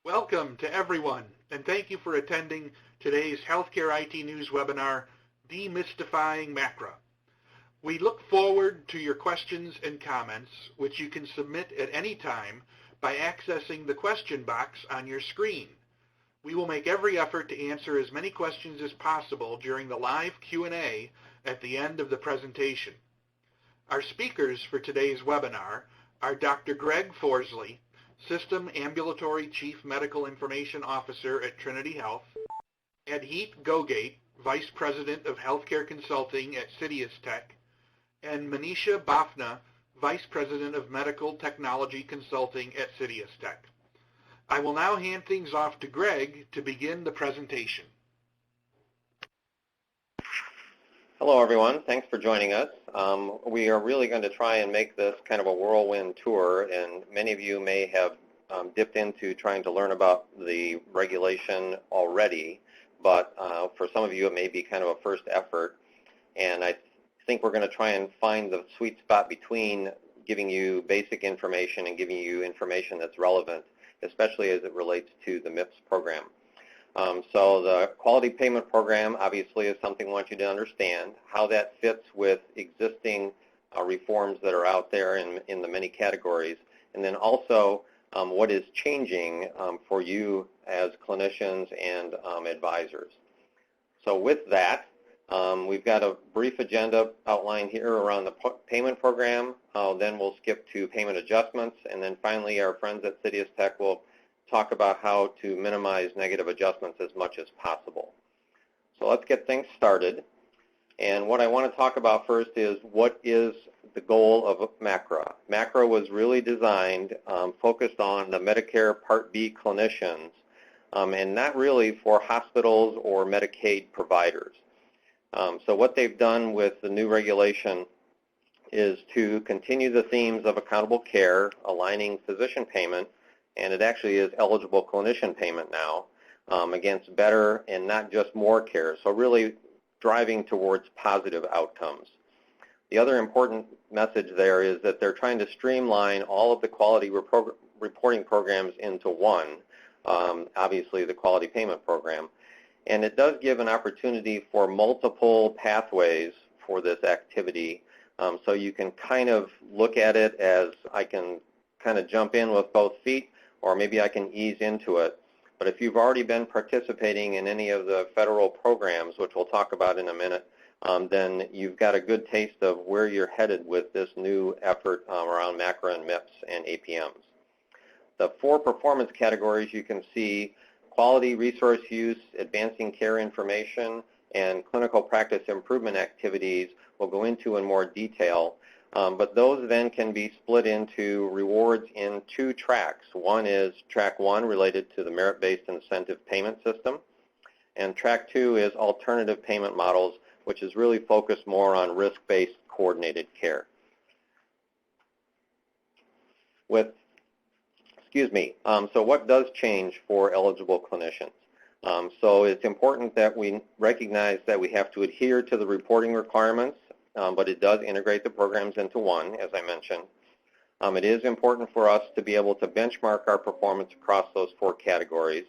Welcome to everyone, and thank you for attending today's Healthcare IT News webinar, Demystifying MACRA. We look forward to your questions and comments, which you can submit at any time by accessing the question box on your screen. We will make every effort to answer as many questions as possible during the live Q&A at the end of the presentation. Our speakers for today's webinar are Dr. Greg Forsley, System Ambulatory Chief Medical Information Officer at Trinity Health, Adheet Gogate, Vice President of Healthcare Consulting at CitiusTech, and Manisha Bafna, Vice President of Medical Technology Consulting at CitiusTech. I will now hand things off to Greg to begin the presentation. Hello, everyone. Thanks for joining us. We are really going to try and make this kind of a whirlwind tour, and many of you may have dipped into trying to learn about the regulation already, but for some of you it may be kind of a first effort, and I think we're going to try and find the sweet spot between giving you basic information and giving you information that's relevant, especially as it relates to the MIPS program. So the quality payment program obviously is something I want you to understand, how that fits with existing reforms that are out there in the many categories, and then also what is changing for you as clinicians and advisors. So with that, we've got a brief agenda outlined here around the payment program. Then we'll skip to payment adjustments, and then finally our friends at CitiusTech will talk about how to minimize negative adjustments as much as possible. So let's get things started. And what I want to talk about first is what is the goal of MACRA. MACRA was really designed, focused on the Medicare Part B clinicians, and not really for hospitals or Medicaid providers. So what they've done with the new regulation is to continue the themes of accountable care, aligning physician payment, and it actually is eligible clinician payment now, against better and not just more care, so really driving towards positive outcomes. The other important message there is that they're trying to streamline all of the quality reporting programs into one, obviously the quality payment program, and it does give an opportunity for multiple pathways for this activity, so you can kind of look at it as I can kind of jump in with both feet, or maybe I can ease into it. But if you've already been participating in any of the federal programs, which we'll talk about in a minute, then you've got a good taste of where you're headed with this new effort around MACRA and MIPS and APMs. The 4 performance categories you can see: quality resource use, advancing care information, and clinical practice improvement activities we'll go into in more detail. But those then can be split into rewards in 2 tracks. One is track 1 related to the merit-based incentive payment system, and track 2 is alternative payment models, which is really focused more on risk-based coordinated care. So what does change for eligible clinicians? So it's important that we recognize that we have to adhere to the reporting requirements, but it does integrate the programs into one, as I mentioned. It is important for us to be able to benchmark our performance across those 4 categories,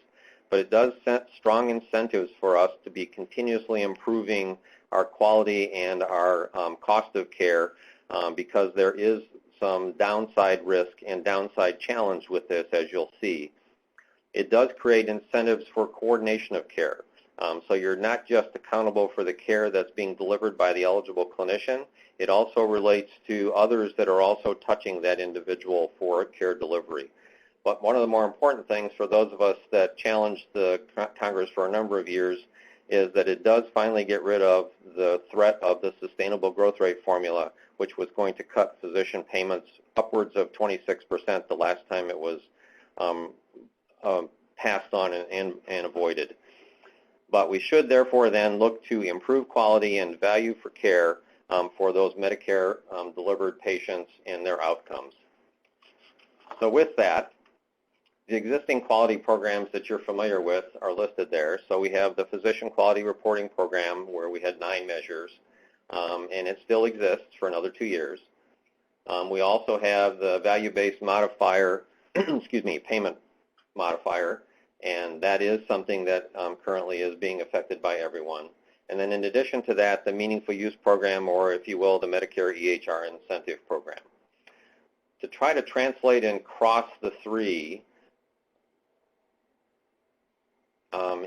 but it does set strong incentives for us to be continuously improving our quality and our cost of care, because there is some downside risk and downside challenge with this, as you'll see. It does create incentives for coordination of care. So you're not just accountable for the care that's being delivered by the eligible clinician. It also relates to others that are also touching that individual for care delivery. But one of the more important things for those of us that challenged the Congress for a number of years is that it does finally get rid of the threat of the sustainable growth rate formula, which was going to cut physician payments upwards of 26% the last time it was passed on and avoided. But we should therefore then look to improve quality and value for care for those Medicare delivered patients and their outcomes. So with that, the existing quality programs that you're familiar with are listed there. So we have the Physician Quality Reporting Program, where we had 9 measures, and it still exists for another 2 years. We also have the value-based modifier payment modifier, and that is something that currently is being affected by everyone. And then in addition to that, the Meaningful Use Program, or if you will, the Medicare EHR Incentive Program. To try to translate and cross the three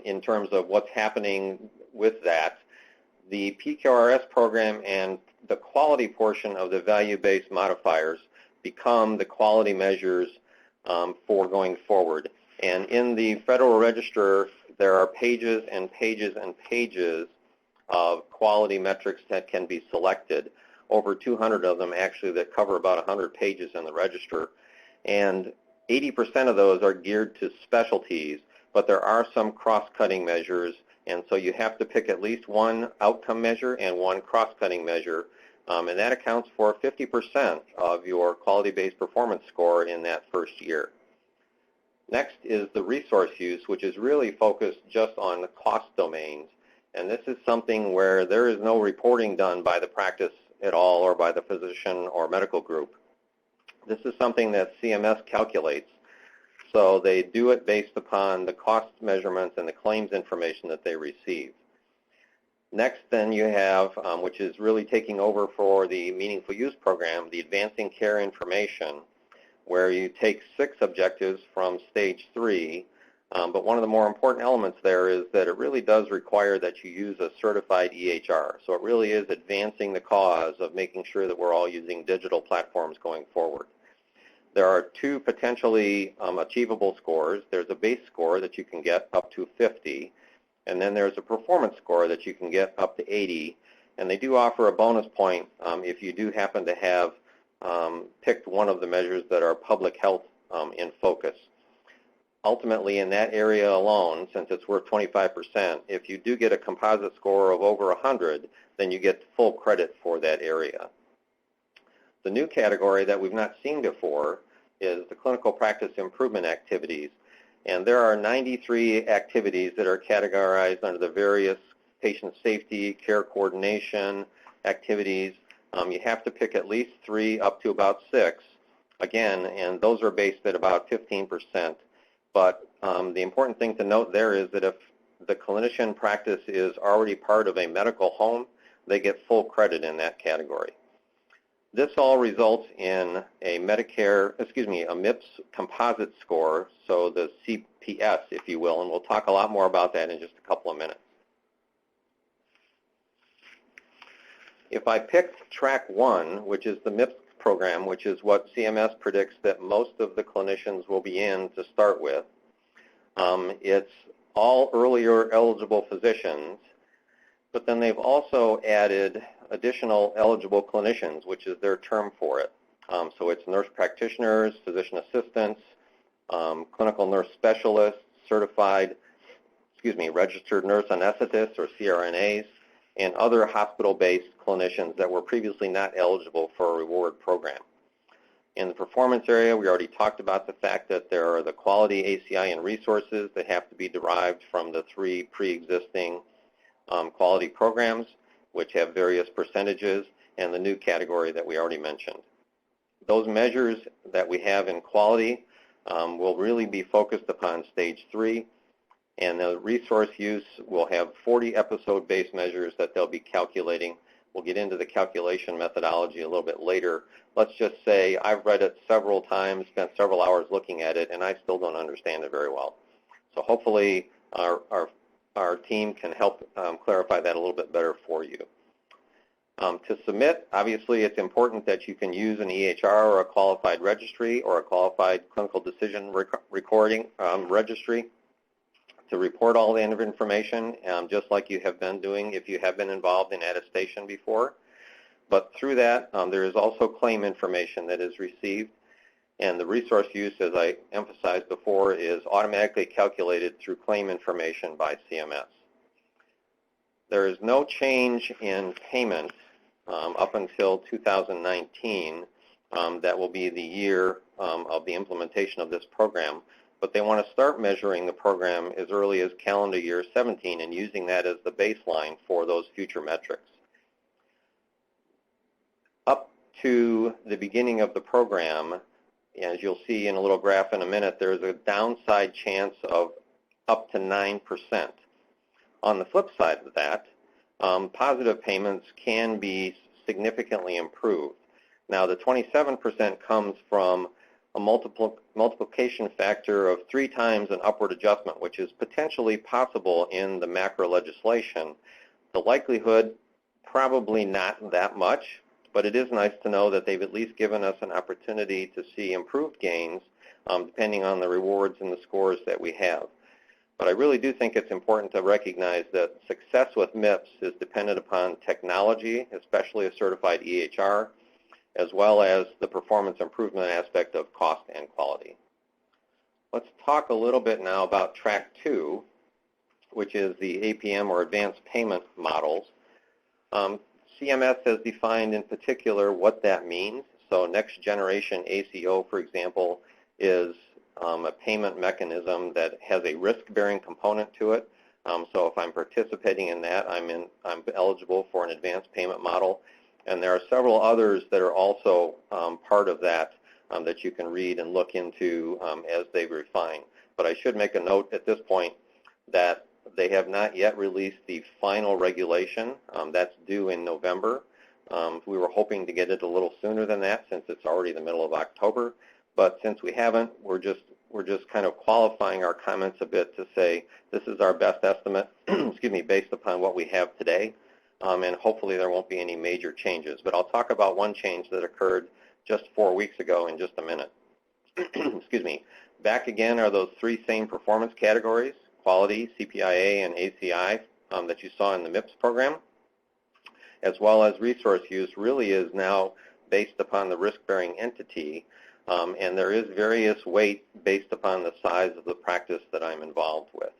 in terms of what's happening with that, the PQRS program and the quality portion of the value-based modifiers become the quality measures for going forward. And in the Federal Register, there are pages and pages and pages of quality metrics that can be selected, over 200 of them actually that cover about 100 pages in the register. And 80% of those are geared to specialties, but there are some cross-cutting measures, and so you have to pick at least one outcome measure and one cross-cutting measure, and that accounts for 50% of your quality-based performance score in that first year. Next is the resource use, which is really focused just on the cost domains, and this is something where there is no reporting done by the practice at all or by the physician or medical group. This is something that CMS calculates. So they do it based upon the cost measurements and the claims information that they receive. Next, then you have, which is really taking over for the Meaningful Use Program, the Advancing Care Information, where you take 6 objectives from stage 3. But one of the more important elements there is that it really does require that you use a certified EHR. So it really is advancing the cause of making sure that we're all using digital platforms going forward. There are 2 potentially achievable scores. There's a base score that you can get up to 50, and then there's a performance score that you can get up to 80. And they do offer a bonus point if you do happen to have picked one of the measures that are public health in focus. Ultimately, in that area alone, since it's worth 25%, if you do get a composite score of over 100, then you get full credit for that area. The new category that we've not seen before is the clinical practice improvement activities. And there are 93 activities that are categorized under the various patient safety, care coordination activities. You have to pick at least 3 up to about 6, again, and those are based at about 15%. But the important thing to note there is that if the clinician practice is already part of a medical home, they get full credit in that category. This all results in a MIPS composite score, so the CPS, if you will, and we'll talk a lot more about that in just a couple of minutes. If I pick track 1, which is the MIPS program, which is what CMS predicts that most of the clinicians will be in to start with, it's all earlier eligible physicians, but then they've also added additional eligible clinicians, which is their term for it. So it's nurse practitioners, physician assistants, clinical nurse specialists, registered nurse anesthetists or CRNAs, and other hospital-based clinicians that were previously not eligible for a reward program. In the performance area, we already talked about the fact that there are the quality ACI and resources that have to be derived from the 3 pre-existing quality programs, which have various percentages, and the new category that we already mentioned. Those measures that we have in quality will really be focused upon stage 3, and the resource use will have 40 episode-based measures that they'll be calculating. We'll get into the calculation methodology a little bit later. Let's just say I've read it several times, spent several hours looking at it, and I still don't understand it very well. So hopefully our team can help clarify that a little bit better for you. To submit, obviously it's important that you can use an EHR or a qualified registry or a qualified clinical decision recording registry to report all the information, just like you have been doing if you have been involved in attestation before. But through that, there is also claim information that is received, and the resource use, as I emphasized before, is automatically calculated through claim information by CMS. There is no change in payment up until 2019. That will be the year of the implementation of this program. But they want to start measuring the program as early as calendar year 17 and using that as the baseline for those future metrics. Up to the beginning of the program, as you'll see in a little graph in a minute, there's a downside chance of up to 9%. On the flip side of that, positive payments can be significantly improved. Now, the 27% comes from a multiplication factor of 3 times an upward adjustment, which is potentially possible in the MACRA legislation. The likelihood, probably not that much, but it is nice to know that they've at least given us an opportunity to see improved gains depending on the rewards and the scores that we have. But I really do think it's important to recognize that success with MIPS is dependent upon technology, especially a certified EHR, as well as the performance improvement aspect of cost and quality. Let's talk a little bit now about track 2, which is the APM or advanced payment models. CMS has defined in particular what that means. So next generation ACO, for example, is a payment mechanism that has a risk-bearing component to it. So if I'm participating in that, I'm eligible for an advanced payment model. And there are several others that are also part of that that you can read and look into as they refine. But I should make a note at this point that they have not yet released the final regulation. That's due in November. We were hoping to get it a little sooner than that since it's already the middle of October. But since we haven't, we're just kind of qualifying our comments a bit to say this is our best estimate, excuse me, based upon what we have today. And hopefully there won't be any major changes. But I'll talk about one change that occurred just 4 weeks ago in just a minute. Excuse me. Back again are those 3 same performance categories, quality, CPIA, and ACI that you saw in the MIPS program, as well as resource use really is now based upon the risk-bearing entity, and there is various weight based upon the size of the practice that I'm involved with.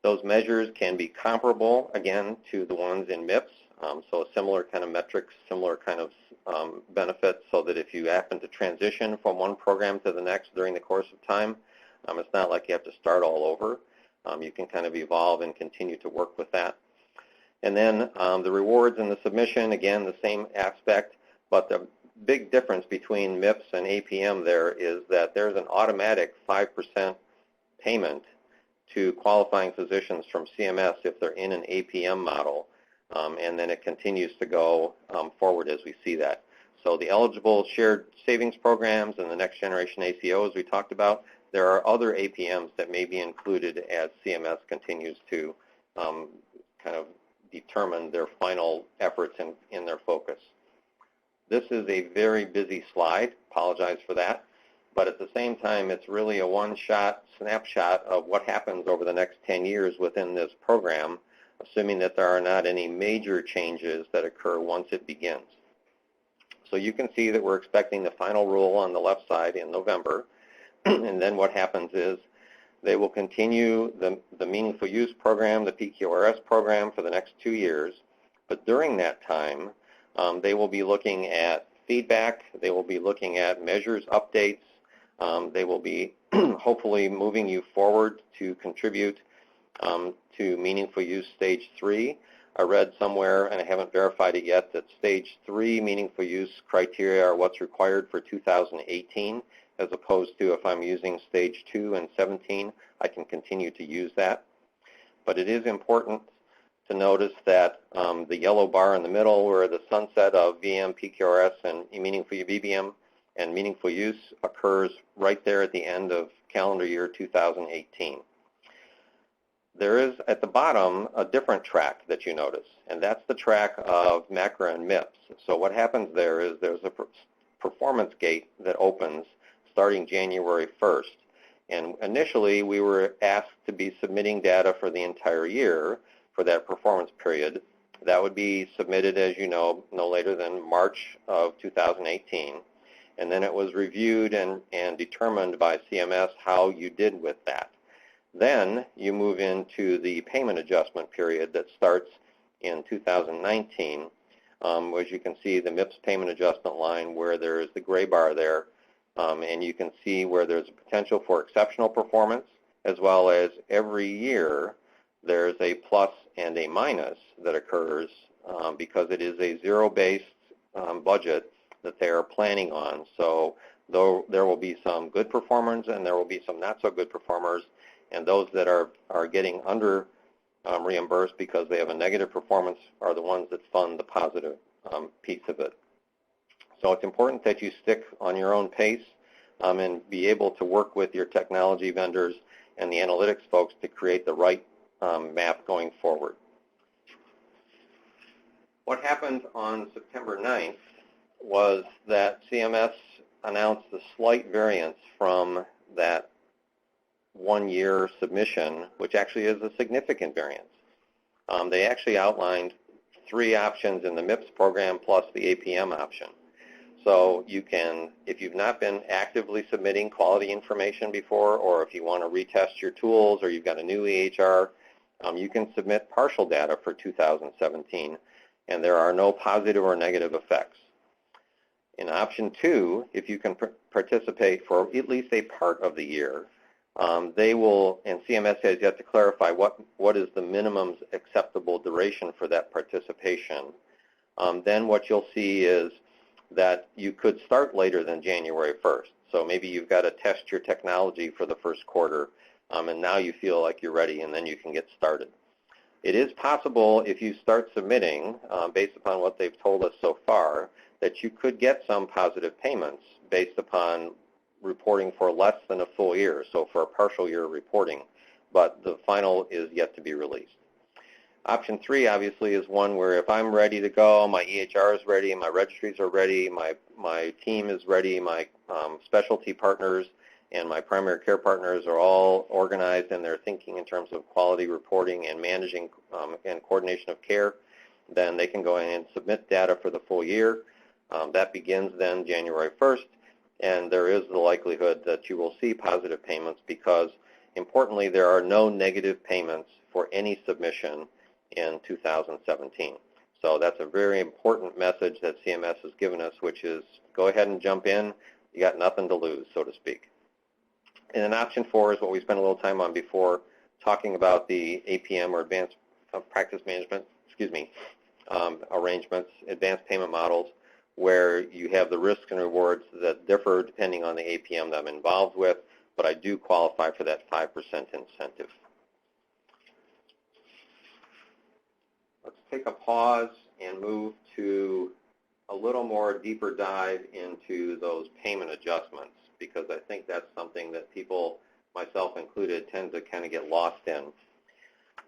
Those measures can be comparable, again, to the ones in MIPS, so a similar kind of metrics, similar kind of benefits, so that if you happen to transition from one program to the next during the course of time, it's not like you have to start all over. You can kind of evolve and continue to work with that. And then the rewards and the submission, again, the same aspect, but the big difference between MIPS and APM there is that there's an automatic 5% payment to qualifying physicians from CMS if they're in an APM model, and then it continues to go forward as we see that. So the eligible shared savings programs and the next generation ACOs we talked about, there are other APMs that may be included as CMS continues to kind of determine their final efforts in their focus. This is a very busy slide, apologize for that, but at the same time it's really a one-shot snapshot of what happens over the next 10 years within this program, assuming that there are not any major changes that occur once it begins. So you can see that we're expecting the final rule on the left side in November, and then what happens is they will continue the Meaningful Use program, the PQRS program for the next 2 years, but during that time they will be looking at feedback, they will be looking at measures updates, they will be hopefully moving you forward to contribute to Meaningful Use Stage 3. I read somewhere, and I haven't verified it yet, that Stage 3 Meaningful Use criteria are what's required for 2018, as opposed to if I'm using Stage 2 and 17, I can continue to use that. But it is important to notice that the yellow bar in the middle where the sunset of VM, PQRS, and Meaningful BBM and Meaningful Use occurs right there at the end of calendar year 2018. There is, at the bottom, a different track that you notice, and that's the track of MACRA and MIPS. So what happens there is there's a performance gate that opens starting January 1st. And initially, we were asked to be submitting data for the entire year for that performance period. That would be submitted, as you know, no later than March of 2018. And then it was reviewed and determined by CMS how you did with that. Then you move into the payment adjustment period that starts in 2019. As you can see, the MIPS payment adjustment line where there is the gray bar there, and you can see where there's a potential for exceptional performance, as well as every year there's a plus and a minus that occurs because it is a zero-based budget that they are planning on. So though there will be some good performers and there will be some not so good performers, and those that are getting under reimbursed because they have a negative performance are the ones that fund the positive piece of it. So it's important that you stick on your own pace and be able to work with your technology vendors and the analytics folks to create the right map going forward. What happened on September 9th was that CMS announced a slight variance from that one-year submission, which actually is a significant variance. They actually outlined 3 options in the MIPS program plus the APM option. So you can, if you've not been actively submitting quality information before, or if you want to retest your tools, or you've got a new EHR, you can submit partial data for 2017, and there are no positive or negative effects. In option 2, if you can participate for at least a part of the year, they will, and CMS has yet to clarify what is the minimum acceptable duration for that participation. Then what you'll see is that you could start later than January 1st. So maybe you've got to test your technology for the first quarter, and now you feel like you're ready, and then you can get started. It is possible if you start submitting, based upon what they've told us so far, that you could get some positive payments based upon reporting for less than a full year, so for a partial year reporting, but the final is yet to be released. Option 3 obviously is one where if I'm ready to go, my EHR is ready, my registries are ready, my team is ready, my specialty partners and my primary care partners are all organized and they're thinking in terms of quality reporting and managing and coordination of care, then they can go in and submit data for the full year. That begins then January 1st, and there is the likelihood that you will see positive payments because, importantly, there are no negative payments for any submission in 2017. So that's a very important message that CMS has given us, which is go ahead and jump in. You got nothing to lose, so to speak. And then option 4 is what we spent a little time on before, talking about the APM or advanced practice management, arrangements, advanced payment models, where you have the risks and rewards that differ depending on the APM that I'm involved with, but I do qualify for that 5% incentive. Let's take a pause and move to a little more deeper dive into those payment adjustments, because I think that's something that people, myself included, tend to kind of get lost in.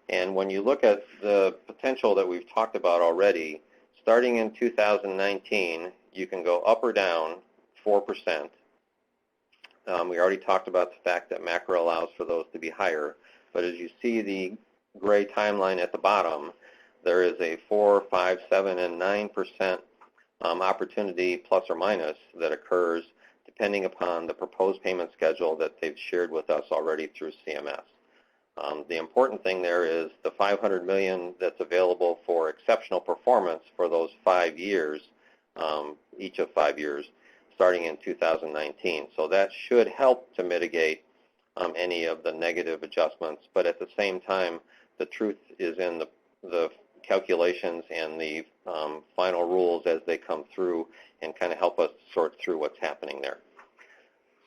And when you look at the potential that we've talked about already, starting in 2019, you can go up or down 4%. We already talked about the fact that MACRA allows for those to be higher, but as you see the gray timeline at the bottom, there is a 4, 5, 7, and 9% opportunity plus or minus that occurs depending upon the proposed payment schedule that they've shared with us already through CMS. The important thing there is the $500 million that's available for exceptional performance for those 5 years, each of 5 years, starting in 2019. So that should help to mitigate any of the negative adjustments, but at the same time, the truth is in the calculations and the final rules as they come through and kind of help us sort through what's happening there.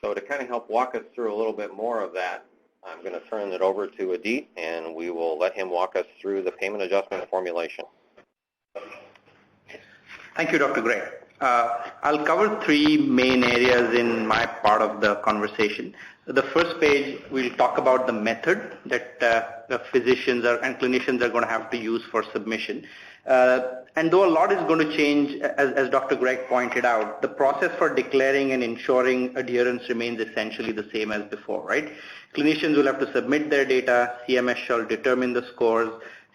So to kind of help walk us through a little bit more of that, I'm going to turn it over to Adit, and we will let him walk us through the payment adjustment formulation. Thank you, Dr. Gray. I'll cover 3 main areas in my part of the conversation. The first page, we'll talk about the method that the physicians and clinicians are going to have to use for submission. And though a lot is going to change, as Dr. Gregg pointed out, the process for declaring and ensuring adherence remains essentially the same as before, right? Clinicians will have to submit their data, CMS shall determine the scores,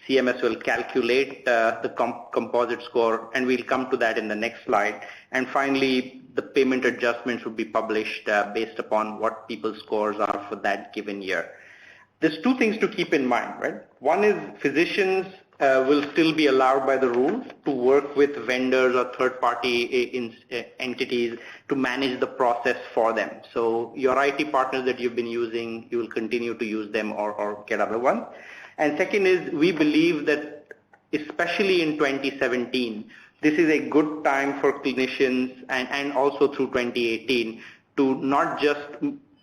CMS will calculate the composite score, and we'll come to that in the next slide. And finally, the payment adjustments will be published based upon what people's scores are for that given year. There's 2 things to keep in mind, right? One is physicians will still be allowed by the rules to work with vendors or third-party entities to manage the process for them. So your IT partners that you've been using, you will continue to use them or get other ones. And second is, we believe that especially in 2017, this is a good time for clinicians and also through 2018 to not just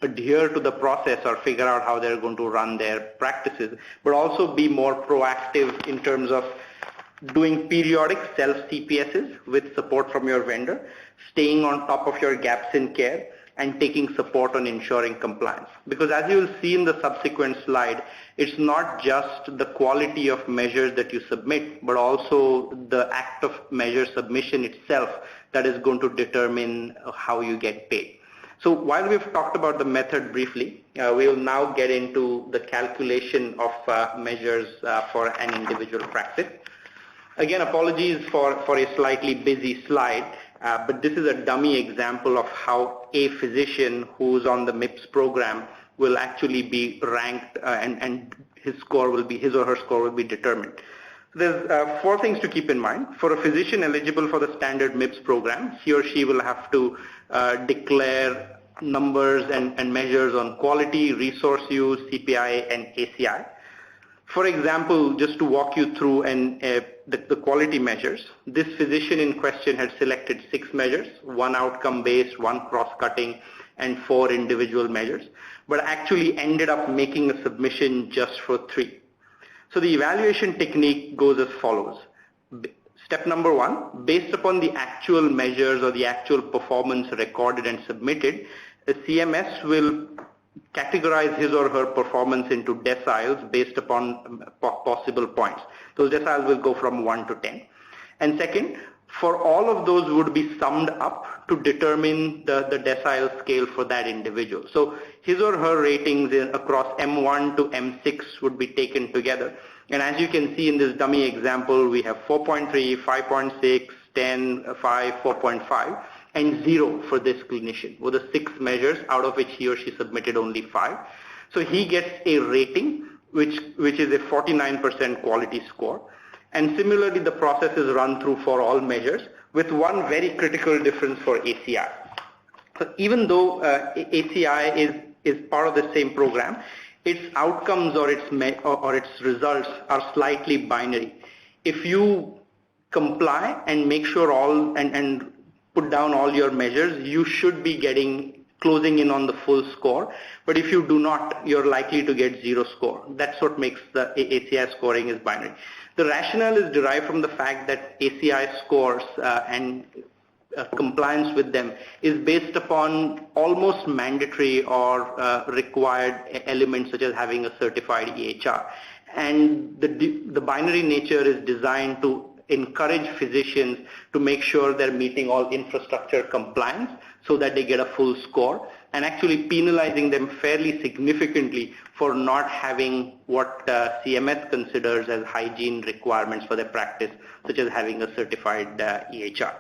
adhere to the process or figure out how they're going to run their practices, but also be more proactive in terms of doing periodic self-CPSs with support from your vendor, staying on top of your gaps in care, and taking support on ensuring compliance. Because as you will see in the subsequent slide, it's not just the quality of measures that you submit, but also the act of measure submission itself that is going to determine how you get paid. So while we've talked about the method briefly, we will now get into the calculation of measures for an individual practice. Again, apologies for a slightly busy slide, but this is a dummy example of how a physician who's on the MIPS program will actually be ranked and his or her score will be determined. There's 4 things to keep in mind. For a physician eligible for the standard MIPS program, he or she will have to declare numbers and measures on quality, resource use, CPI, and ACI. For example, just to walk you through the quality measures, this physician in question had selected 6 measures, 1 outcome-based, 1 cross-cutting, and 4 individual measures, but actually ended up making a submission just for 3. So the evaluation technique goes as follows. Step number 1, based upon the actual measures or the actual performance recorded and submitted, the CMS will categorize his or her performance into deciles based upon possible points. Those deciles will go from 1 to 10. And second, for all of those would be summed up to determine the decile scale for that individual. So his or her ratings across M1 to M6 would be taken together. And as you can see in this dummy example, we have 4.3, 5.6, 10, 5, 4.5. and 0 for this clinician, with the 6 measures out of which he or she submitted only 5. So he gets a rating which is a 49% quality score. And similarly, the process is run through for all measures with one very critical difference for ACI. So even though ACI is part of the same program, its outcomes or its results are slightly binary. If you comply and make sure and put down all your measures, you should be closing in on the full score. But if you do not, you're likely to get 0 score. That's what makes the ACI scoring is binary. The rationale is derived from the fact that ACI scores and compliance with them is based upon almost mandatory or required elements such as having a certified EHR. And the binary nature is designed to encourage physicians to make sure they're meeting all infrastructure compliance so that they get a full score, and actually penalizing them fairly significantly for not having what CMS considers as hygiene requirements for their practice, such as having a certified EHR.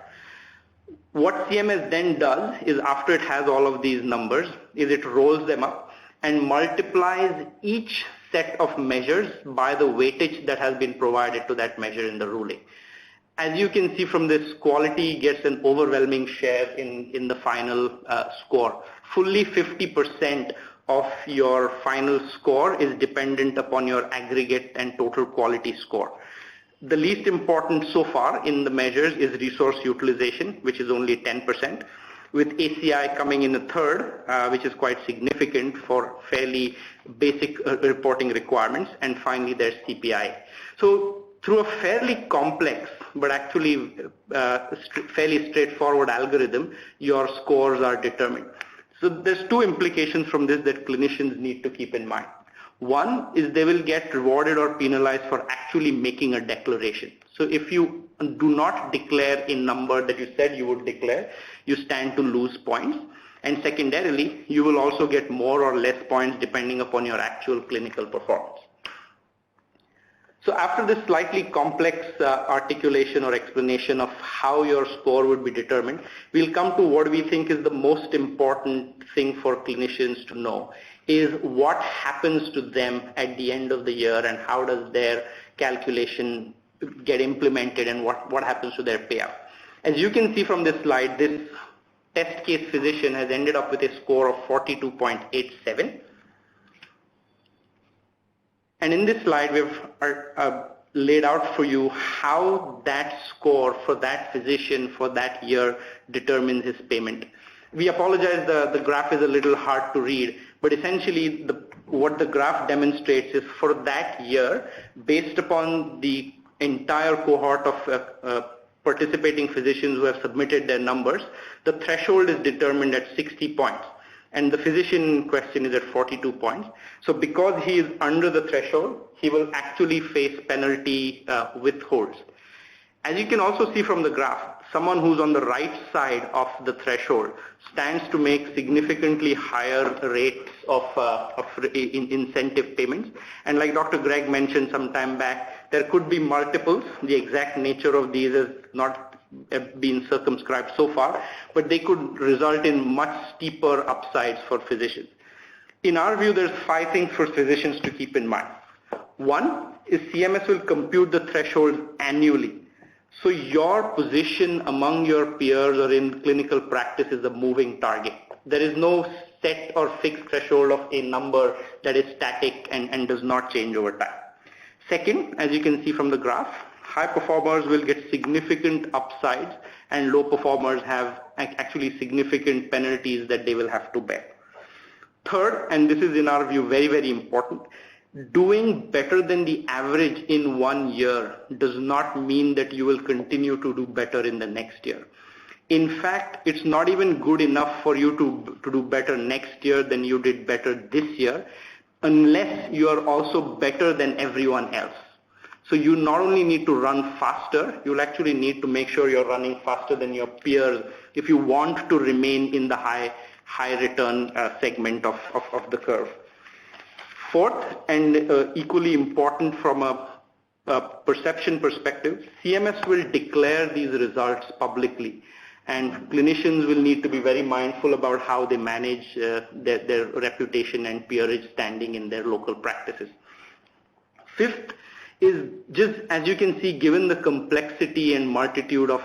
What CMS then does is, after it has all of these numbers, is it rolls them up and multiplies each set of measures by the weightage that has been provided to that measure in the ruling. As you can see from this, quality gets an overwhelming share in the final score. Fully 50% of your final score is dependent upon your aggregate and total quality score. The least important so far in the measures is resource utilization, which is only 10%, with ACI coming in a third, which is quite significant for fairly basic reporting requirements, and finally there's CPI. So through a fairly complex but actually fairly straightforward algorithm, your scores are determined. So there's 2 implications from this that clinicians need to keep in mind. One is they will get rewarded or penalized for actually making a declaration. So if you do not declare a number that you said you would declare, you stand to lose points. And secondarily, you will also get more or less points depending upon your actual clinical performance. So after this slightly complex articulation or explanation of how your score would be determined, we'll come to what we think is the most important thing for clinicians to know, is what happens to them at the end of the year and how does their calculation get implemented and what happens to their payout. As you can see from this slide, this test case physician has ended up with a score of 42.87. And in this slide, we've laid out for you how that score for that physician for that year determines his payment. We apologize, the graph is a little hard to read, but essentially what the graph demonstrates is for that year, based upon the entire cohort of participating physicians who have submitted their numbers, the threshold is determined at 60 points. And the physician in question is at 42 points. So because he is under the threshold, he will actually face penalty withholds. As you can also see from the graph, someone who's on the right side of the threshold stands to make significantly higher rates of incentive payments. And like Dr. Greg mentioned some time back, there could be multiples. The exact nature of these is not been circumscribed so far, but they could result in much steeper upsides for physicians. In our view, there's 5 things for physicians to keep in mind. One is CMS will compute the threshold annually. So your position among your peers or in clinical practice is a moving target. There is no set or fixed threshold of a number that is static and does not change over time. Second, as you can see from the graph, high performers will get significant upsides and low performers have actually significant penalties that they will have to bear. Third, and this is in our view very, very important, doing better than the average in 1 year does not mean that you will continue to do better in the next year. In fact, it's not even good enough for you to do better next year than you did better this year, unless you are also better than everyone else. So you not only need to run faster, you'll actually need to make sure you're running faster than your peers if you want to remain in the high return segment of the curve. Fourth, and equally important from a perception perspective, CMS will declare these results publicly, and clinicians will need to be very mindful about how they manage their reputation and peerage standing in their local practices. Fifth is, just as you can see, given the complexity and multitude of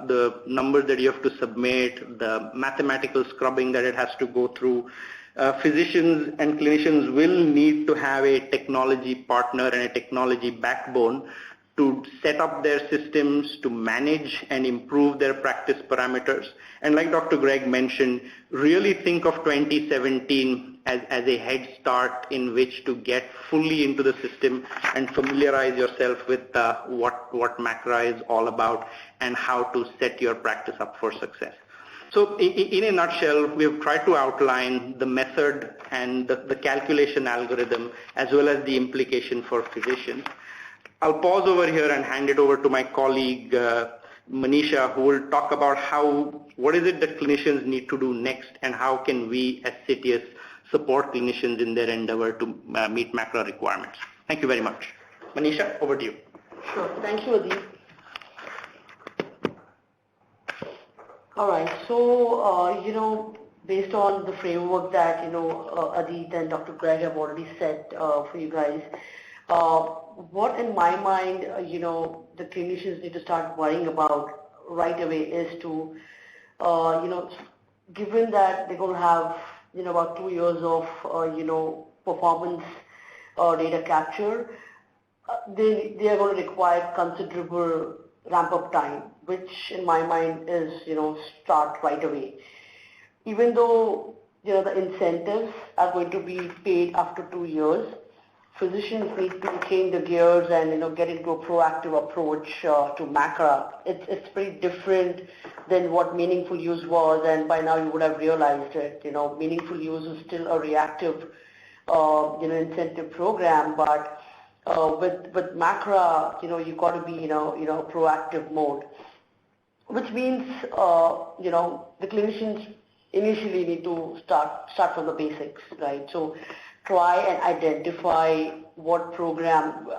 the numbers that you have to submit, the mathematical scrubbing that it has to go through, physicians and clinicians will need to have a technology partner and a technology backbone to set up their systems, to manage and improve their practice parameters. And like Dr. Greg mentioned, really think of 2017 as a head start in which to get fully into the system and familiarize yourself with what MACRA is all about and how to set your practice up for success. So in a nutshell, we have tried to outline the method and the calculation algorithm as well as the implication for physicians. I'll pause over here and hand it over to my colleague Manisha, who will talk about what is it that clinicians need to do next and how can we as Citius support clinicians in their endeavor to meet MACRA requirements. Thank you very much. Manisha, over to you. Sure. Thank you, Adit. All right. So, based on the framework that, Adit and Dr. Greg have already set for you guys, what in my mind, the clinicians need to start worrying about right away is to, given that they're going to have, about 2 years of, performance data capture, they are going to require considerable ramp-up time, which in my mind is, start right away. Even though, the incentives are going to be paid after 2 years, physicians need to change the gears and, get into a proactive approach to MACRA. It's pretty different than what meaningful use was, and by now you would have realized it. Meaningful use is still a reactive, incentive program, but with MACRA, you got to be, proactive mode, which means, the clinicians initially need to start from the basics, right? So try and identify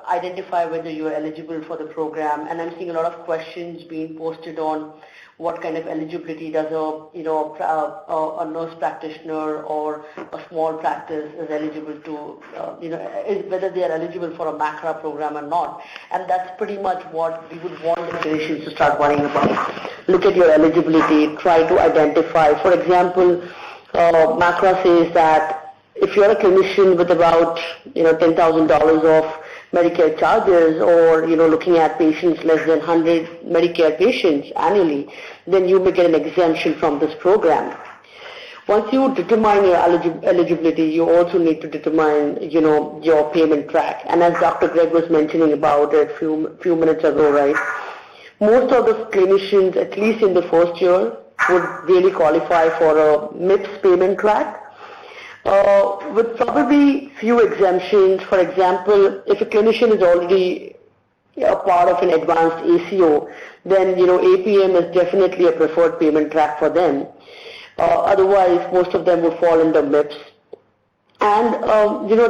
identify whether you are eligible for the program. And I'm seeing a lot of questions being posted on what kind of eligibility does a nurse practitioner or a small practice is eligible to, whether they are eligible for a MACRA program or not. And that's pretty much what we would want the clinicians to start worrying about. Look at your eligibility, try to identify. For example, MACRA says that if you're a clinician with about $10,000 of Medicare charges, or looking at patients less than 100 Medicare patients annually, then you may get an exemption from this program. Once you determine your eligibility, you also need to determine your payment track. And as Dr. Greg was mentioning about it few minutes ago, right? Most of the clinicians, at least in the first year, would really qualify for a MIPS payment track, with probably few exemptions. For example, if a clinician is already a part of an advanced ACO, then APM is definitely a preferred payment track for them. Otherwise, most of them would fall under MIPS. And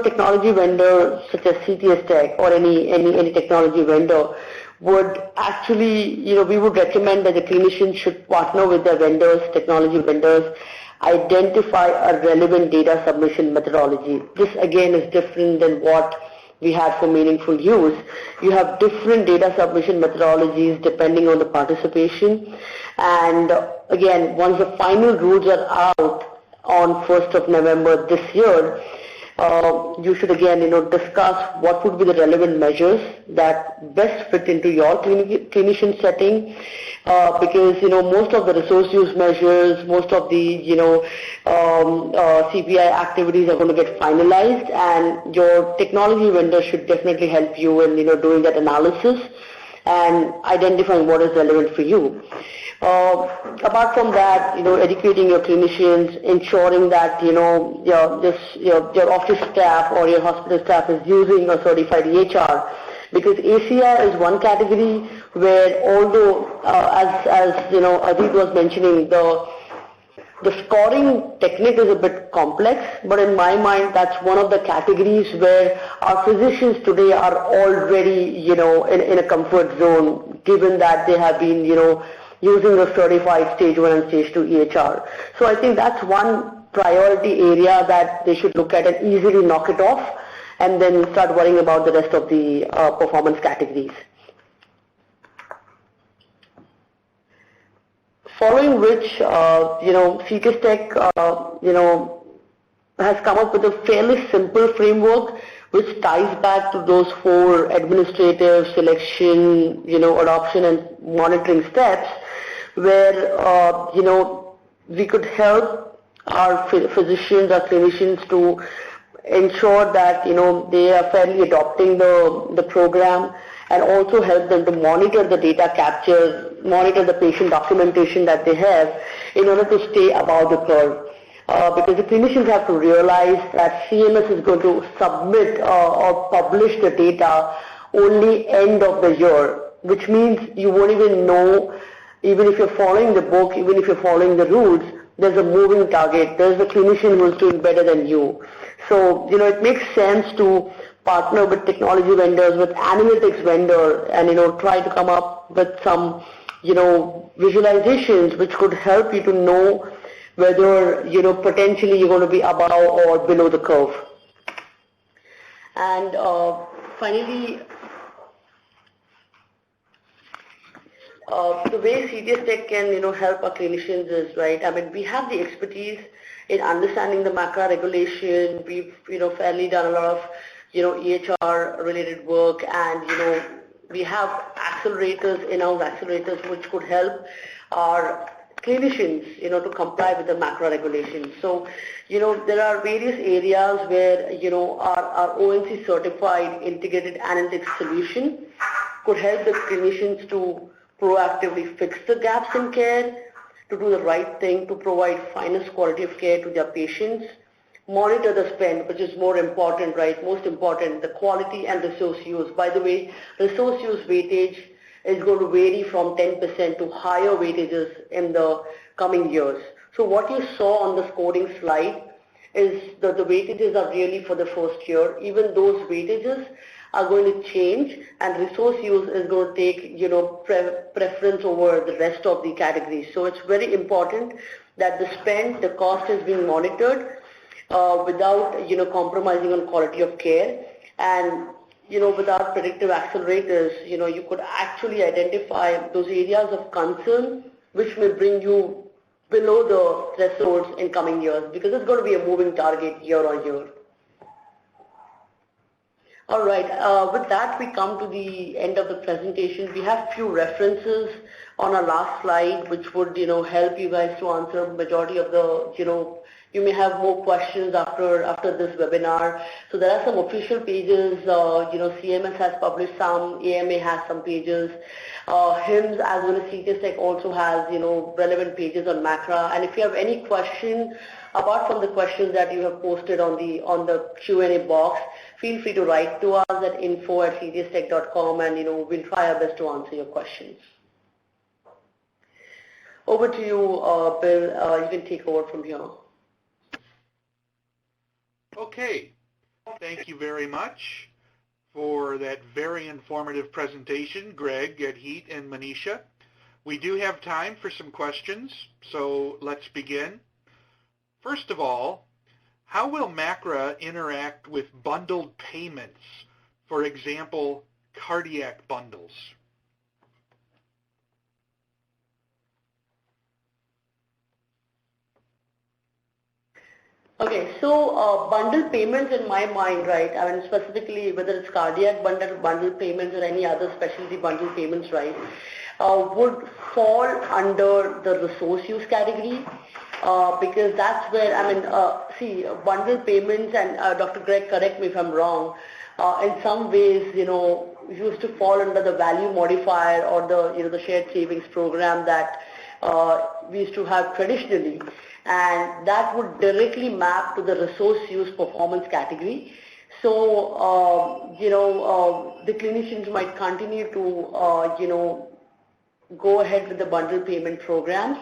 technology vendors such as CitiusTech or any technology vendor would actually, we would recommend that the clinicians should partner with their vendors, technology vendors, identify a relevant data submission methodology. This again is different than what we had for meaningful use. You have different data submission methodologies depending on the participation. And again, once the final rules are out on 1st of November this year, you should again discuss what would be the relevant measures that best fit into your clinician setting, because most of the resource use measures, most of the CPI activities are going to get finalized, and your technology vendor should definitely help you in doing that analysis and identifying what is relevant for you. Apart from that, educating your clinicians, ensuring that your office staff or your hospital staff is using a certified EHR, because ACR is one category where, although as Adit was mentioning, the scoring technique is a bit complex, but in my mind that's one of the categories where our physicians today are already in a comfort zone, given that they have been using a certified stage 1 and stage 2 EHR. So I think that's one priority area that they should look at and easily knock it off, and then start worrying about the rest of the performance categories. Following which, CitiusTech, has come up with a fairly simple framework which ties back to those 4 administrative, selection, adoption and monitoring steps, where, we could help our physicians, our clinicians to ensure that, they are fairly adopting the program, and also help them to monitor the data capture, monitor the patient documentation that they have in order to stay above the curve. Because the clinicians have to realize that CMS is going to submit or publish the data only end of the year, which means you won't even know, even if you're following the book, even if you're following the rules, there's a moving target. There's a clinician who's doing better than you. So, it makes sense to partner with technology vendors, with analytics vendor, and try to come up with some visualizations which could help you to know whether potentially you're going to be above or below the curve. And finally, the way CitiusTech can help our clinicians is, right, I mean, we have the expertise in understanding the MACRA regulation. We've fairly done a lot of EHR related work, and we have accelerators, in-house accelerators, which could help our clinicians to comply with the MACRA regulations. So there are various areas where our ONC certified integrated analytics solution could help the clinicians to proactively fix the gaps in care, to do the right thing, to provide finest quality of care to their patients, monitor the spend, which is more important, right? Most important, the quality and resource use. By the way, resource use weightage is going to vary from 10% to higher weightages in the coming years. So what you saw on the scoring slide is that the weightages are really for the first year. Even those weightages are going to change, and resource use is going to take preference over the rest of the categories. So it's very important that the spend, the cost is being monitored without compromising on quality of care, and without predictive accelerators, you could actually identify those areas of concern which may bring you below the thresholds in coming years, because it's going to be a moving target year on year. All right. With that, we come to the end of the presentation. We have few references on our last slide, which would, help you guys to answer majority of the, you may have more questions after this webinar. So there are some official pages. CMS has published some. AMA has some pages. HIMSS as well as CitiusTech also has, relevant pages on MACRA. And if you have any question, apart from the questions that you have posted on the Q&A box, feel free to write to us at info@citiustech.com, and we'll try our best to answer your questions. Over to you, Bill. You can take over from here. Okay. Thank you very much for that very informative presentation, Greg, Adhit, and Manisha. We do have time for some questions, so let's begin. First of all, how will MACRA interact with bundled payments, for example, cardiac bundles? Okay, so bundle payments in my mind, right, I mean specifically whether it's cardiac bundle payments or any other specialty bundle payments, right, would fall under the resource use category, because that's where, I mean, bundle payments, and Dr. Greg, correct me if I'm wrong, in some ways, used to fall under the value modifier or the shared savings program that we used to have traditionally. And that would directly map to the resource use performance category. So, the clinicians might continue to, go ahead with the bundle payment programs,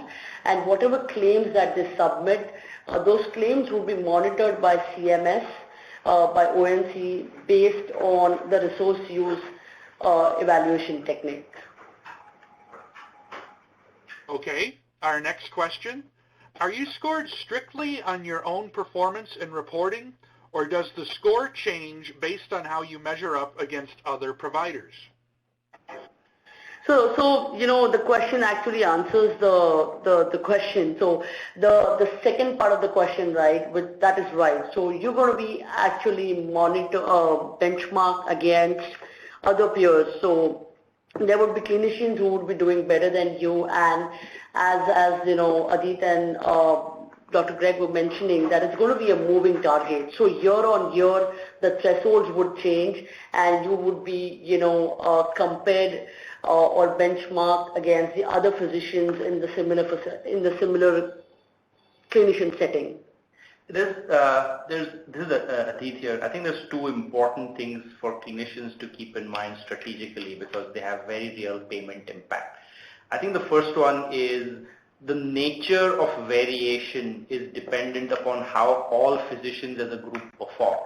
and whatever claims that they submit, those claims will be monitored by CMS, by ONC, based on the resource use evaluation technique. Okay, our next question. Are you scored strictly on your own performance and reporting, or does the score change based on how you measure up against other providers? So the question actually answers the question. So the second part of the question, right, that is right. So you're going to be actually benchmarked against other peers. So there would be clinicians who would be doing better than you, and as Adhit and Dr. Greg were mentioning, that it's going to be a moving target. So year on year, the thresholds would change, and you would be, compared or benchmarked against the other physicians in the similar clinician setting. This is Adhit here. I think there's two important things for clinicians to keep in mind strategically, because they have very real payment impact. I think the first one is the nature of variation is dependent upon how all physicians as a group perform.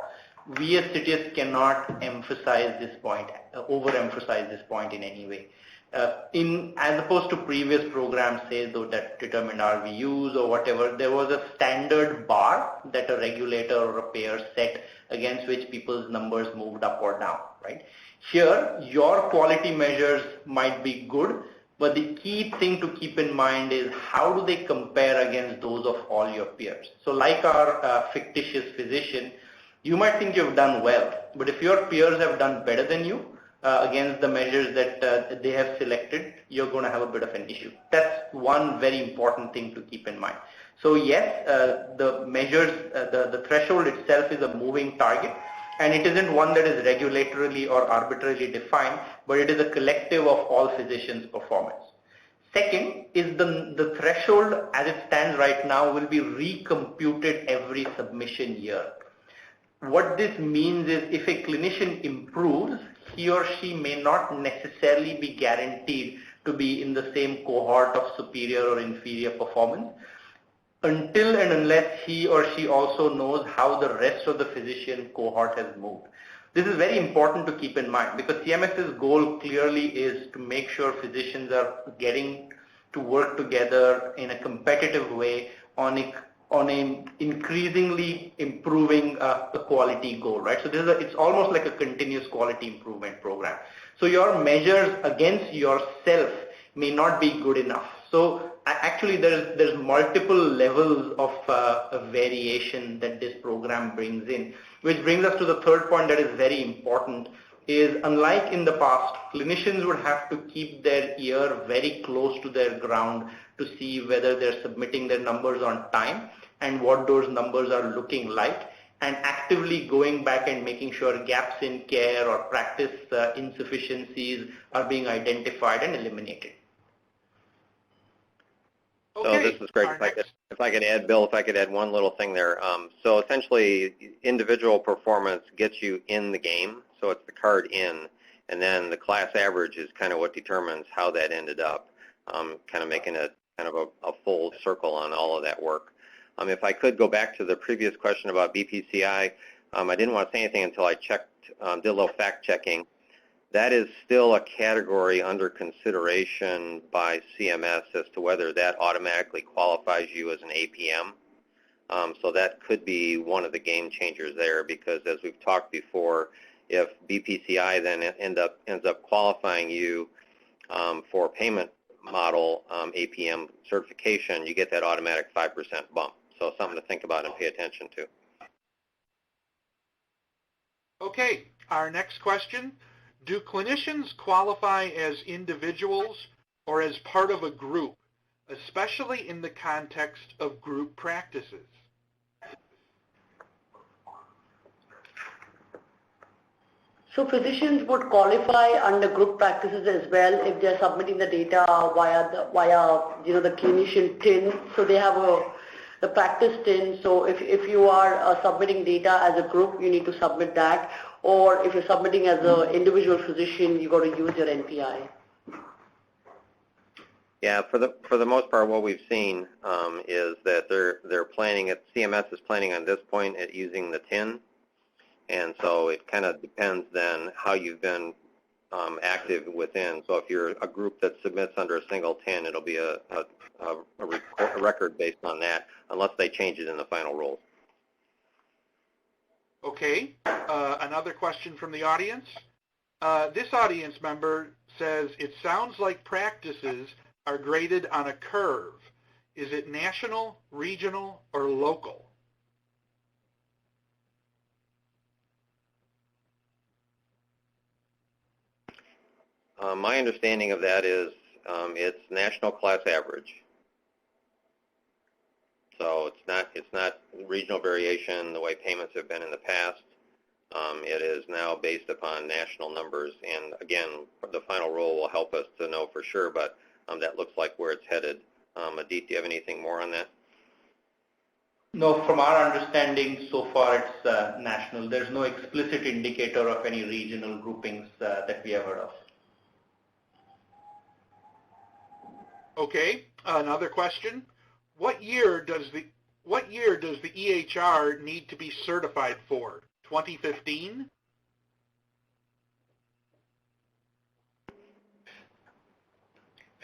We as Citius cannot emphasize this point, overemphasize this point in any way. As opposed to previous programs, say, though, that determined RVUs or whatever, there was a standard bar that a regulator or a payer set against which people's numbers moved up or down, right? Here, your quality measures might be good, but the key thing to keep in mind is how do they compare against those of all your peers. So like our fictitious physician, you might think you've done well, but if your peers have done better than you against the measures that they have selected, you're going to have a bit of an issue. That's one very important thing to keep in mind. So yes, the measures, the threshold itself is a moving target, and it isn't one that is regulatorily or arbitrarily defined, but it is a collective of all physicians' performance. Second is the threshold as it stands right now will be recomputed every submission year. What this means is if a clinician improves, he or she may not necessarily be guaranteed to be in the same cohort of superior or inferior performance until and unless he or she also knows how the rest of the physician cohort has moved. This is very important to keep in mind because CMS's goal clearly is to make sure physicians are getting to work together in a competitive way on a increasingly improving the quality goal, right? So it's almost like a continuous quality improvement program. So your measures against yourself may not be good enough. So actually there's multiple levels of variation that this program brings in, which brings us to the third point that is very important, is unlike in the past, clinicians would have to keep their ear very close to their ground to see whether they're submitting their numbers on time and what those numbers are looking like, and actively going back and making sure gaps in care or practice insufficiencies are being identified and eliminated. So this is Greg. If I could add, Bill, if I could add one little thing there. So essentially, individual performance gets you in the game, so it's the card in, and then the class average is kind of what determines how that ended up, kind of making a kind of a full circle on all of that work. If I could go back to the previous question about BPCI, I didn't want to say anything until I checked, did a little fact checking. That is still a category under consideration by CMS as to whether that automatically qualifies you as an APM. So that could be one of the game changers there, because as we've talked before, if BPCI then ends up qualifying you for payment model APM certification, you get that automatic 5% bump. So something to think about and pay attention to. Okay, our next question. Do clinicians qualify as individuals or as part of a group, especially in the context of group practices? So physicians would qualify under group practices as well if they're submitting the data via the clinician TIN. So they have the practice TIN. So if you are submitting data as a group, you need to submit that. Or if you're submitting as an individual physician, you got to use your NPI. Yeah, for the most part, what we've seen is that they're planning at CMS is planning on this point at using the TIN, and so it kind of depends then how you've been active within. So if you're a group that submits under a single TIN, it'll be a record based on that, unless they change it in the final rules. Okay, another question from the audience. This audience member says, it sounds like practices are graded on a curve. Is it national, regional, or local? My understanding of that is it's national class average. So it's not regional variation the way payments have been in the past. It is now based upon national numbers, and again, the final rule will help us to know for sure, but that looks like where it's headed. Adit, do you have anything more on that? No, from our understanding so far it's national. There's no explicit indicator of any regional groupings that we have heard of. Okay, another question. What year does the EHR need to be certified for? 2015?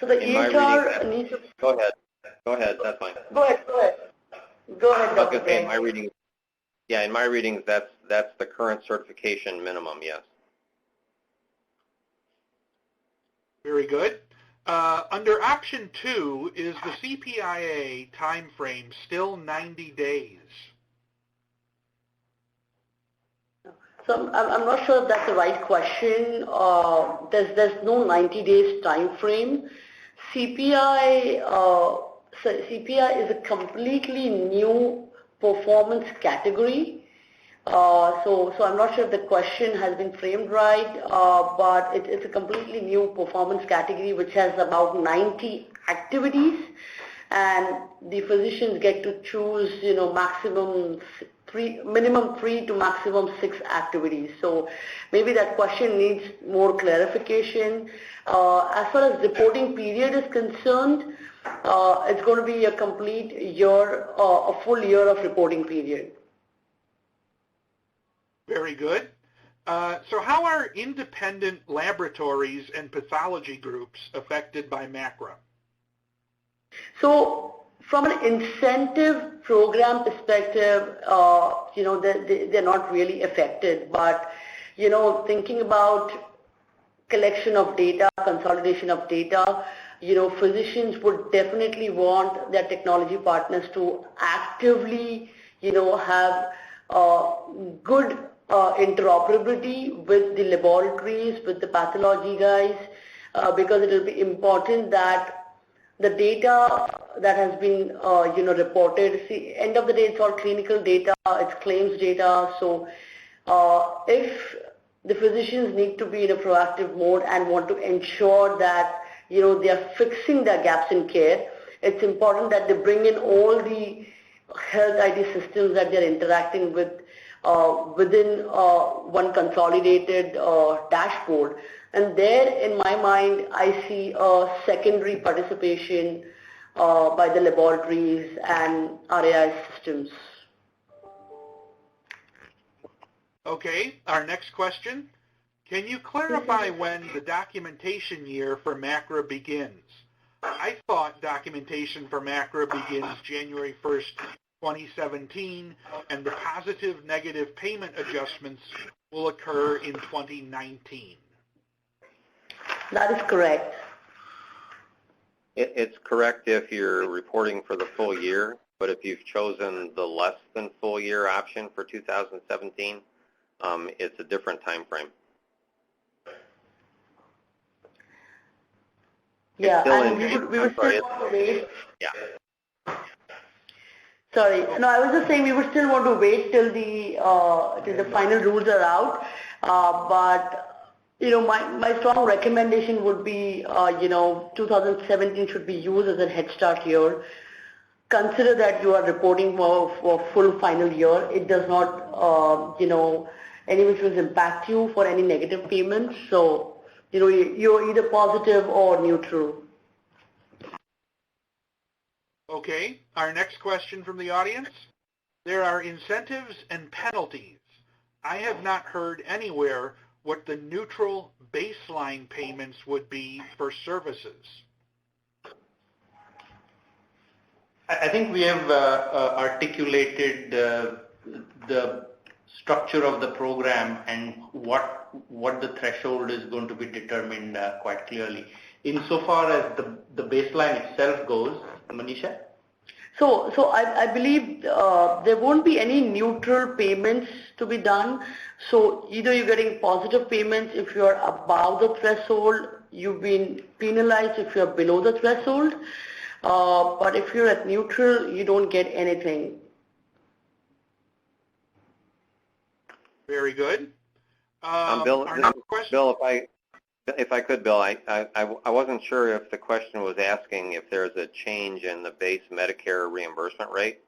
So the EHR needs to... Go ahead, that's fine. Go ahead, Dr. Okay, in my readings, that's the current certification minimum, yes. Very good. Under option 2, is the CPIA time frame still 90 days? So I'm not sure if that's the right question. There's no 90 days time frame. CPI is a completely new performance category. So I'm not sure if the question has been framed right, but it's a completely new performance category which has about 90 activities, and the physicians get to choose, minimum 3 to maximum 6 activities. So maybe that question needs more clarification. As far as reporting period is concerned, it's going to be a complete year, a full year of reporting period. Very good. So how are independent laboratories and pathology groups affected by MACRA? So from an incentive program perspective, they're not really affected, but, thinking about collection of data, consolidation of data, physicians would definitely want their technology partners to actively, have good interoperability with the laboratories, with the pathology guys, because it will be important that the data that has been, reported, see, end of the day, it's all clinical data, it's claims data, so if the physicians need to be in a proactive mode and want to ensure that, they are fixing their gaps in care, it's important that they bring in all the health IT systems that they're interacting with within one consolidated dashboard. And there, in my mind, I see a secondary participation by the laboratories and RAI systems. Okay, our next question. Can you clarify when the documentation year for MACRA begins? I thought documentation for MACRA begins January 1st, 2017, and the positive negative payment adjustments will occur in 2019. That is correct. It's correct if you're reporting for the full year, but if you've chosen the less than full year option for 2017, it's a different time frame. Yeah, and we would sorry, still want to wait. Yeah. Sorry, no, I was just saying we would still want to wait till the final rules are out. But my strong recommendation would be 2017 should be used as a head start year. Consider that you are reporting for full final year. It does not any which will impact you for any negative payments. So you're either positive or neutral. Okay, our next question from the audience. There are incentives and penalties. I have not heard anywhere what the neutral baseline payments would be for services. I think we have articulated the structure of the program and what the threshold is going to be determined quite clearly. Insofar as the baseline itself goes, Manisha? So I believe there won't be any neutral payments to be done. So either you're getting positive payments if you're above the threshold, you've been penalized if you're below the threshold. But if you're at neutral, you don't get anything. Very good. Bill, if I could, Bill, I wasn't sure if the question was asking if there's a change in the base Medicare reimbursement rate.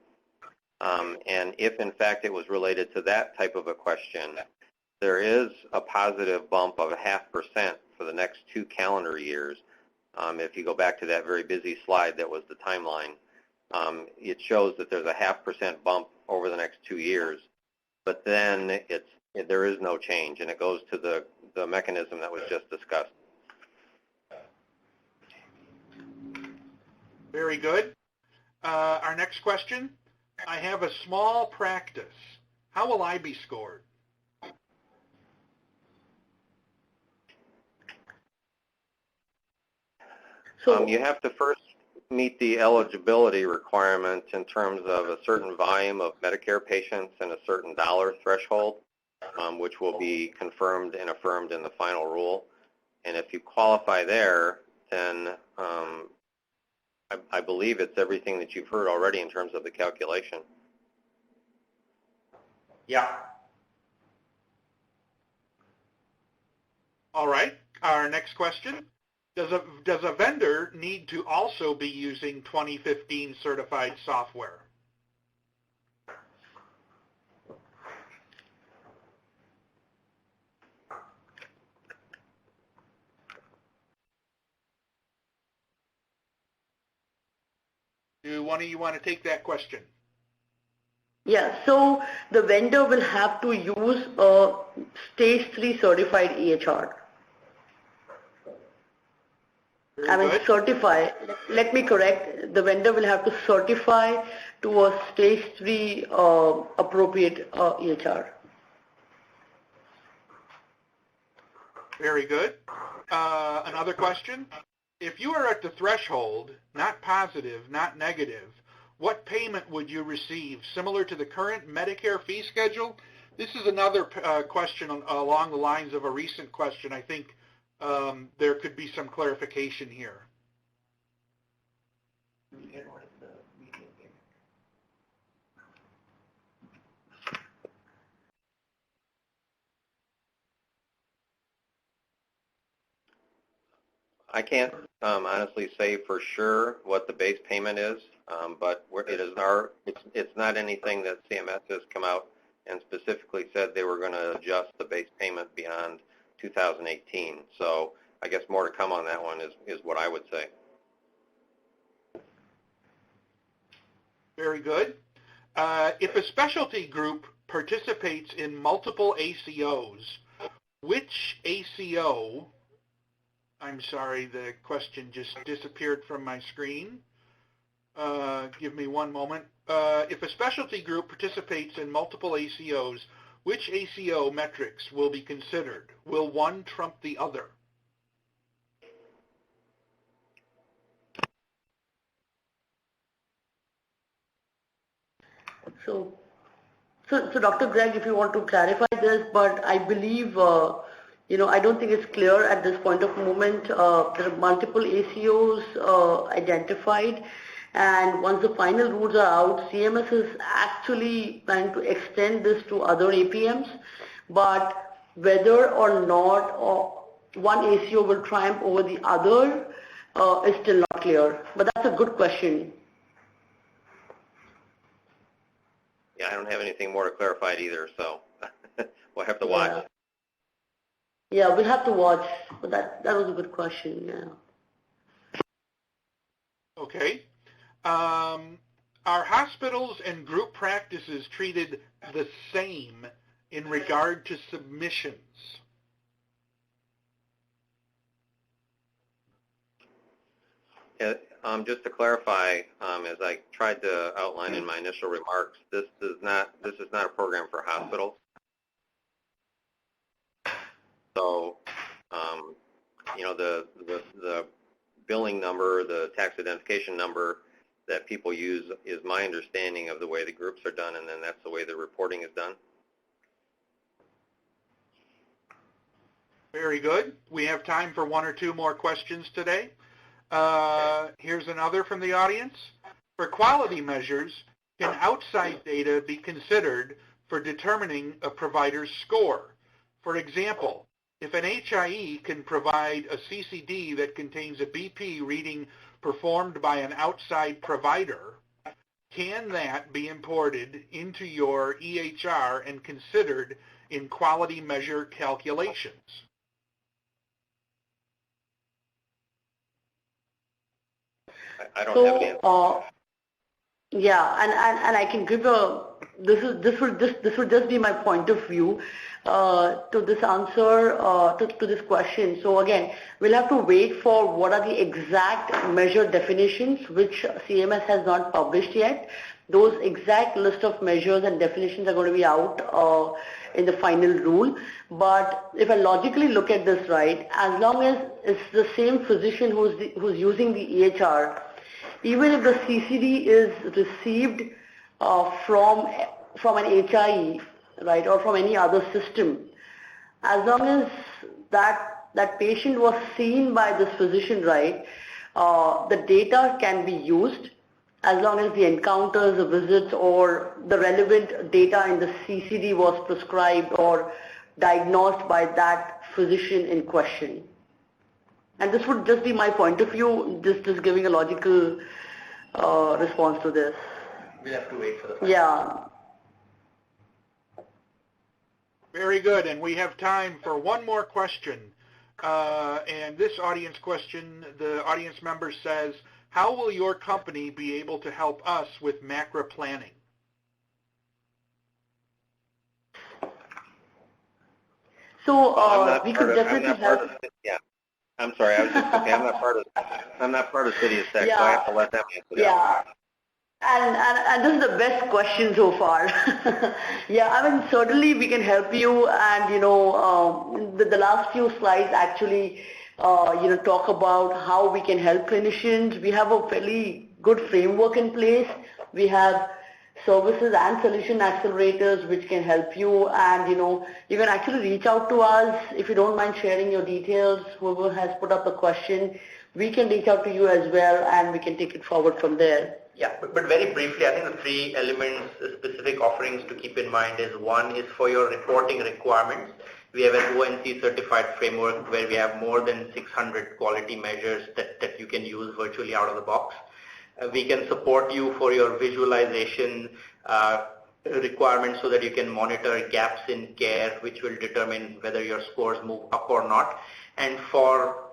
And if, in fact, it was related to that type of a question, there is a positive bump of 0.5% for the next 2 calendar years. If you go back to that very busy slide that was the timeline, it shows that there's a 0.5% bump over the next 2 years. But then there is no change, and it goes to the mechanism that was just discussed. Very good. Our next question. I have a small practice. How will I be scored? So You have to first meet the eligibility requirements in terms of a certain volume of Medicare patients and a certain dollar threshold, which will be confirmed and affirmed in the final rule. And if you qualify there, then I believe it's everything that you've heard already in terms of the calculation. Yeah. All right. Our next question. Does a vendor need to also be using 2015 certified software? Do one of you want to take that question? yeah, so the vendor will have to use a stage 3 certified EHR. Certify, let me correct, the vendor will have to certify to a stage 3 appropriate EHR. Very good. Another question. If you are at the threshold, not positive, not negative, what payment would you receive? Similar to the current Medicare fee schedule? This is another question along the lines of a recent question. I think there could be some clarification here. I can't honestly say for sure what the base payment is, but it's not anything that CMS has come out and specifically said they were going to adjust the base payment beyond 2018. So I guess more to come on that one is what I would say. Very good. If a specialty group participates in multiple ACOs, which ACO, I'm sorry, the question just disappeared from my screen. Give me one moment. If a specialty group participates in multiple ACOs, which ACO metrics will be considered? Will one trump the other? So Dr. Greg, if you want to clarify this, but I believe, I don't think it's clear at this point of moment. There are multiple ACOs identified, and once the final rules are out, CMS is actually planning to extend this to other APMs, but whether or not one ACO will triumph over the other is still not clear. But that's a good question. Yeah, I don't have anything more to clarify it either, so we'll have to watch. Yeah, we'll have to watch, but that was a good question, yeah. Okay. Are hospitals and group practices treated the same in regard to submissions? Yeah, just to clarify, as I tried to outline in my initial remarks, this is not a program for hospitals. So, the billing number, the tax identification number that people use is my understanding of the way the groups are done, and then that's the way the reporting is done. Very good. We have time for one or two more questions today. Here's another from the audience. For quality measures, can outside data be considered for determining a provider's score? For example, if an HIE can provide a CCD that contains a BP reading performed by an outside provider, can that be imported into your EHR and considered in quality measure calculations? I don't have an answer. Yeah, and I can give this would just be my point of view to this answer to this question. So again, we'll have to wait for what are the exact measure definitions which CMS has not published yet. Those exact list of measures and definitions are going to be out in the final rule. But if I logically look at this, right, as long as it's the same physician who's using the EHR, even if the CCD is received from an HIE, right, or from any other system, as long as that patient was seen by this physician, right, the data can be used as long as the encounters, the visits, or the relevant data in the CCD was prescribed or diagnosed by that physician in question. And this would just be my point of view, just giving a logical response to this. We'll have to wait for the final. Yeah. Very good, and we have time for one more question. And this audience question, the audience member says, how will your company be able to help us with MACRA planning? So we could definitely help. Yeah. I'm sorry, I was just going to say, I'm not part of CitiusTech, Yeah. so I have to let them answer that. Yeah. And this is the best question so far. Yeah, I mean, certainly we can help you, and the last few slides actually talk about how we can help clinicians. We have a fairly good framework in place. We have services and solution accelerators which can help you, and you can actually reach out to us if you don't mind sharing your details. Whoever has put up a question, we can reach out to you as well, and we can take it forward from there. Yeah, but very briefly, I think the three elements, specific offerings to keep in mind is one is for your reporting requirements. We have an ONC certified framework where we have more than 600 quality measures that you can use virtually out of the box. We can support you for your visualization requirements so that you can monitor gaps in care, which will determine whether your scores move up or not. And for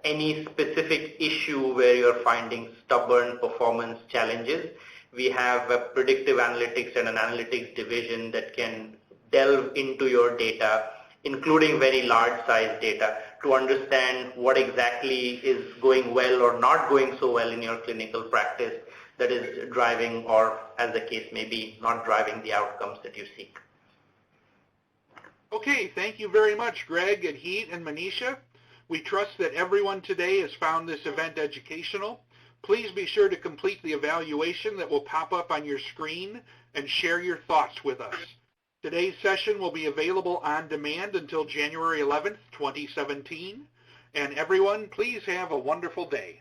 any specific issue where you're finding stubborn performance challenges, we have a predictive analytics and an analytics division that can delve into your data, including very large size data, to understand what exactly is going well or not going so well in your clinical practice that is driving, or as the case may be, not driving the outcomes that you seek. Okay, thank you very much, Greg and Heat and Manisha. We trust that everyone today has found this event educational. Please be sure to complete the evaluation that will pop up on your screen and share your thoughts with us. Today's session will be available on demand until January 11th, 2017. And everyone, please have a wonderful day.